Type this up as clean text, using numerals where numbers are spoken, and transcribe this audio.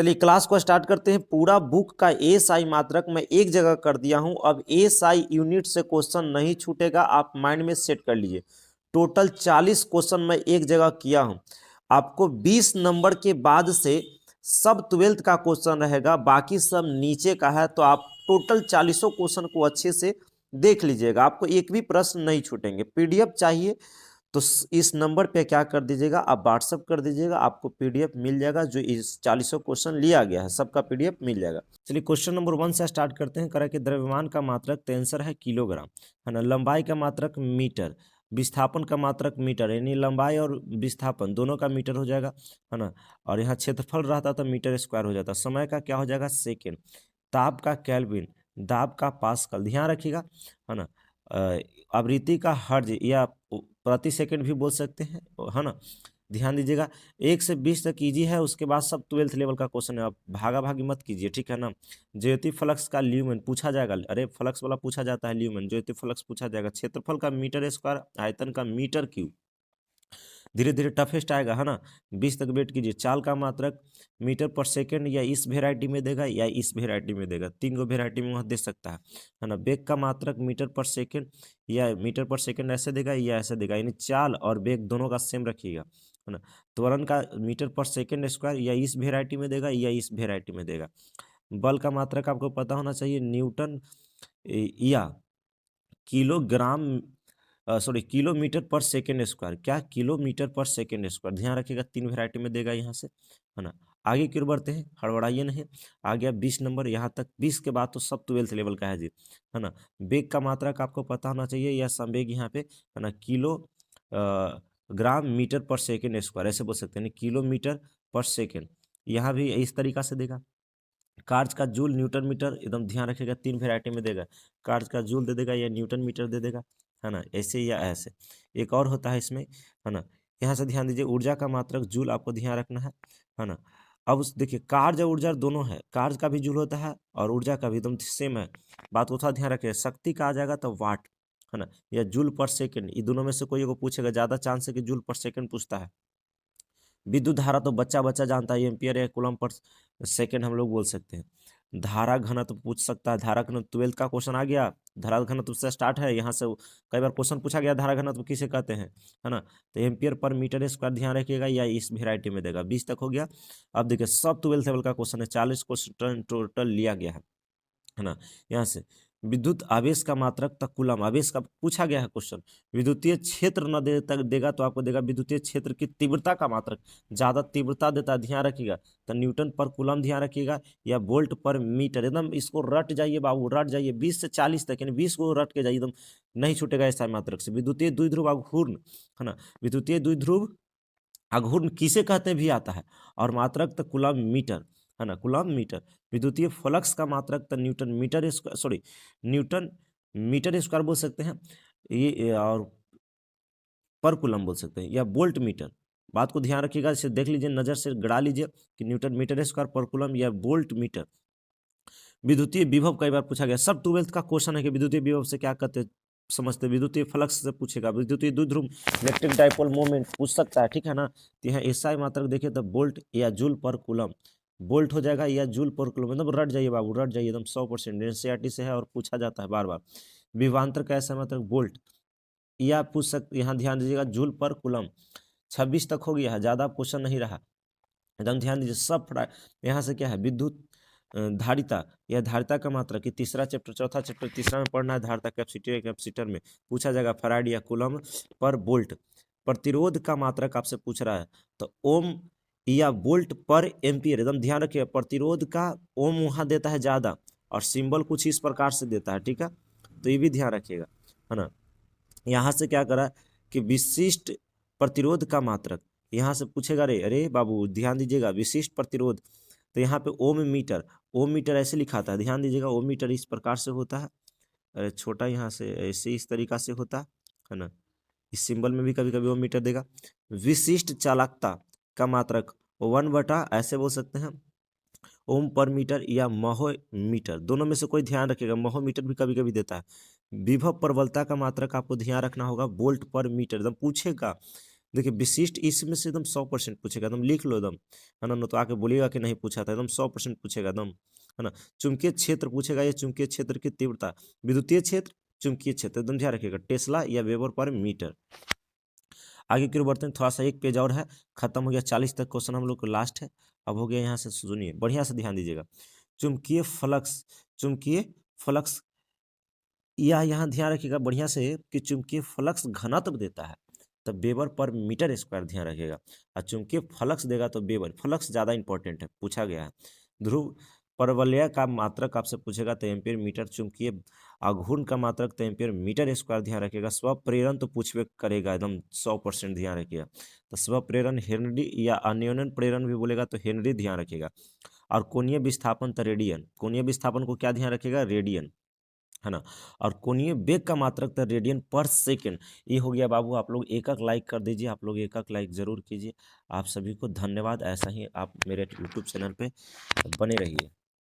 चलिए क्लास को स्टार्ट करते हैं। पूरा बुक का एसआई मात्रक मैं एक जगह कर दिया हूं। अब एसआई यूनिट से क्वेश्चन नहीं छूटेगा, आप माइंड में सेट कर लीजिए। टोटल 40 क्वेश्चन मैं एक जगह किया हूं। आपको 20 नंबर के बाद से सब 12th का क्वेश्चन रहेगा, बाकी सब नीचे का है। तो आप टोटल 40 क्वेश्चन को अच्छे से देख लीजिएगा, आपको एक भी प्रश्न नहीं छूटेंगे। पीडीएफ चाहिए तो इस नंबर पे क्या कर दीजिएगा, आप व्हाट्सअप कर दीजिएगा, आपको पीडीएफ मिल जाएगा। जो इस 40 क्वेश्चन लिया गया है सबका पीडीएफ मिल जाएगा। चलिए क्वेश्चन नंबर 1 से स्टार्ट करते हैं। करा कि द्रव्यमान का मात्रक, तो आंसर है किलोग्राम, है ना। लंबाई का मात्रक मीटर, विस्थापन का मात्रक मीटर, यानी लंबाई और विस्थापन दोनों का मीटर हो जाएगा, है ना। और यहाँ क्षेत्रफल रहता तो मीटर स्क्वायर हो जाता। समय का क्या हो जाएगा, सेकेंड। ताप का केल्विन, दाब का पास्कल, ध्यान रखिएगा, है ना। आवृत्ति का हर्ज या प्रति सेकंड भी बोल सकते हैं, है ना। ध्यान दीजिएगा 1 से 20 तक इजी है, उसके बाद सब 12th लेवल का क्वेश्चन है। आप भागा भागी मत कीजिए, ठीक है ना। ज्योति फ्लक्स का ल्यूमेन पूछा जाएगा, अरे फ्लक्स वाला पूछा जाता है, ल्यूमेन ज्योति फ्लक्स पूछा जाएगा। क्षेत्रफल का मीटर स्क्वायर, आयतन का मीटर क्यूब। धीरे धीरे टफेस्ट आएगा, है ना। 20 तक वेट कीजिए। चाल का मात्रक मीटर पर सेकंड, या इस वेराइटी में देगा या इस वेराइटी में देगा, 3 गो वेराइटी में वह दे सकता है ना। वेग का मात्रक मीटर पर सेकंड या मीटर पर सेकंड ऐसे देगा या ऐसे देगा, यानी चाल और वेग दोनों का सेम रखिएगा, है ना। त्वरण का मीटर पर सेकंड स्क्वायर या इस वेराइटी में देगा या इस वेराइटी में देगा। बल का मात्रक आपको पता होना चाहिए, न्यूटन या किलोग्राम, सॉरी किलोमीटर पर सेकेंड स्क्वायर। क्या, किलोमीटर पर सेकेंड स्क्वायर। ध्यान रखिएगा 3 वेराइटी में देगा यहाँ से, है ना। आगे की ओर बढ़ते हैं, हड़बड़ाइए नहीं। आ गया 20 नंबर, यहाँ तक 20 के बाद तो सब 12th लेवल का है जी, है ना। वेग का मात्रक आपको पता होना चाहिए, या संवेग यहाँ पे, है ना। किलो ग्राम मीटर पर सेकेंड स्क्वायर ऐसे बोल सकते हैं, किलोमीटर पर सेकेंड। यहाँ भी इस तरीका से देगा। कार्ज का जूल, न्यूटन मीटर, एकदम ध्यान रखिएगा 3 वेराइटी में देगा। कार्ज का जूल दे देगा या न्यूटन मीटर दे देगा, है ना, ऐसे या ऐसे। एक और होता है इसमें, है ना। यहाँ से ध्यान दीजिए, ऊर्जा का मात्रक जूल आपको ध्यान रखना है ना। अब उस देखिए कार्ज और ऊर्जा दोनों है, कार्ज का भी जूल होता है और ऊर्जा का भी एकदम सेम है। बात को थोड़ा ध्यान रखिए। शक्ति का आ जाएगा तो वाट, है ना, या जूल पर सेकेंड, ये दोनों में से कोई को पूछेगा, ज्यादा चांस है कि जूल पर सेकेंड पूछता है। विद्युत धारा तो बच्चा बच्चा जानता है, एम्पियर या कूलम पर सेकेंड हम लोग बोल सकते हैं। धारा घनत्व पूछ सकता है, धारा घनत्व 12th का क्वेश्चन आ गया। धारा घनत्व से स्टार्ट है, यहाँ से कई बार क्वेश्चन पूछा गया, धारा घनत्व किसे कहते हैं, है ना। तो एम्पियर पर मीटर स्क्वायर ध्यान रखिएगा, या इस वेराइटी में देगा। 20 तक हो गया। अब देखिए सब 12th लेवल का क्वेश्चन है, 40 क्वेश्चन टोटल लिया गया है ना। यहाँ से विद्युत आवेश का मात्रक तक कूलम आवेश का पूछा गया है क्वेश्चन। विद्युतीय क्षेत्र न दे तक देगा तो आपको देगा विद्युतीय क्षेत्र की तीव्रता का मात्रक, ज्यादा तीव्रता देता है, ध्यान रखिएगा। तो न्यूटन पर कूलम ध्यान रखिएगा, या वोल्ट पर मीटर। एकदम इसको रट जाइए बाबू, रट जाइए 20 से 40 तक, यानी 20 को रट के जाइए, एकदम नहीं छूटेगा ऐसा मात्रक से। विद्युतीय द्विध्रुव आघूर्ण, है ना। विद्युतीय द्विध्रुव आघूर्ण किसे कहते हैं भी आता है, और मात्रक तक कूलम मीटर, है ना, कूलम मीटर। विद्युतीय फ्लक्स का मात्रक तो newton metre square, sorry newton metre square बोल सकते हैं ये, और पर कूलम बोल सकते हैं, या वोल्ट मीटर। बात को ध्यान रखिएगा, इसे देख लीजिए, नजर से गड़ा लीजिए कि न्यूटन मीटर स्क्वायर पर कूलम या वोल्ट मीटर। विद्युतीय विभव कई बार पूछा गया, सब 12th का क्वेश्चन है कि विद्युतीय विभव से क्या कहते हैं समझते। विद्युतीय फ्लक्स से पूछेगा, विद्युतीय द्विध्रुव इलेक्ट्रिक डाइपोल मोमेंट पूछ सकता है, ठीक है ना। तो यहाँ एसआई मात्रक देखिए तो वोल्ट या जूल पर कूलम, वोल्ट हो जाएगा या जूल पर कूलम, मतलब रट जाइए बाबू, रट जाइए एकदम 100%, एनसीईआरटी से है और पूछा जाता है बार बार। विभवांतर का ऐसा मात्रक वोल्ट, या पूछ सकते, यहाँ ध्यान दीजिएगा जूल पर कूलम। 26 तक हो गया है, ज्यादा क्वेश्चन नहीं रहा, एकदम ध्यान दीजिए सब। यहाँ से क्या है, विद्युत धारिता, यह धारिता का मात्रा कि तीसरा चैप्टर, चौथा चैप्टर तीसरा में पढ़ना है, धारिता कैपेसिटर, कैपेसिटर में पूछा जाएगा फैराड या कूलम पर वोल्ट। प्रतिरोध का मात्रक आपसे पूछ रहा है, तो ओम या वोल्ट पर एम्पियर, एकदम ध्यान रखिए। प्रतिरोध का ओम वहां देता है ज्यादा, और सिंबल कुछ इस प्रकार से देता है, ठीक है, तो ये भी ध्यान रखिएगा, है ना। यहाँ से क्या करा कि विशिष्ट प्रतिरोध का मात्रक, यहाँ से पूछेगा, रे अरे बाबू ध्यान दीजिएगा, विशिष्ट प्रतिरोध, तो यहाँ पे ओम मीटर, ओम मीटर ऐसे लिखा था, ध्यान दीजिएगा। ओम मीटर इस प्रकार से होता है, अरे छोटा यहाँ से ऐसे इस तरीका से होता है ना। इस सिंबल में भी कभी कभी ओम मीटर देगा। विशिष्ट चालकता का मात्रक 1/, ऐसे बोल सकते हैं, ओम पर मीटर या महो मीटर, दोनों में से कोई ध्यान रखिएगा। महो मीटर भी कभी कभी देता है। विभव प्रबलता का मात्रक आपको ध्यान रखना होगा, वोल्ट पर मीटर, एकदम पूछेगा। देखिए विशिष्ट इसमें से एकदम 100% पूछेगा, एकदम लिख लो एकदम, है ना, तो आके बोलिएगा कि नहीं पूछा था, एकदम 100% पूछेगा एकदम, है ना। चुंबकीय क्षेत्र पूछेगा, ये चुंबकीय क्षेत्र की तीव्रता, विद्युतीय क्षेत्र, चुंबकीय क्षेत्र, एकदम ध्यान रखिएगा, टेस्ला या वेबर पर मीटर। आगे की ओर बढ़ते हैं, थोड़ा सा एक पेज और है, खत्म हो गया, 40 तक क्वेश्चन हम लोग को लास्ट है। अब हो गया यहाँ से, सुनिए बढ़िया से ध्यान दीजिएगा, चुंबकीय फ्लक्स, चुंबकीय फ्लक्स, या यहाँ ध्यान रखिएगा बढ़िया से कि चुंबकीय फ्लक्स घनत्व देता है तब वेबर पर मीटर स्क्वायर, ध्यान रखिएगा। और चुंबकीय फ्लक्स देगा तो वेबर, फ्लक्स ज़्यादा इंपॉर्टेंट है, पूछा गया है। ध्रुव परवलय का मात्रक आपसे पूछेगा तो एम्पियर मीटर, चुंबकीय आघूर्ण का मात्रक तो एम्पियर मीटर स्क्वायर, ध्यान रखिएगा। स्वप्रेरण तो पूछबे करेगा एकदम 100% ध्यान रखिएगा, तो स्वप्रेरण हेनरी, या अन्योन्य प्रेरण भी बोलेगा तो हेनरी, ध्यान रखिएगा। और कोणीय विस्थापन तो रेडियन, कोणीय विस्थापन को क्या ध्यान रखिएगा, रेडियन, है ना। और कोणीय वेग का मात्रक था रेडियन पर सेकेंड। ये हो गया बाबू, आप लोग एक लाइक कर दीजिए, आप लोग एक लाइक जरूर कीजिए। आप सभी को धन्यवाद, ऐसा ही आप मेरे यूट्यूब चैनल पे बने रहिए।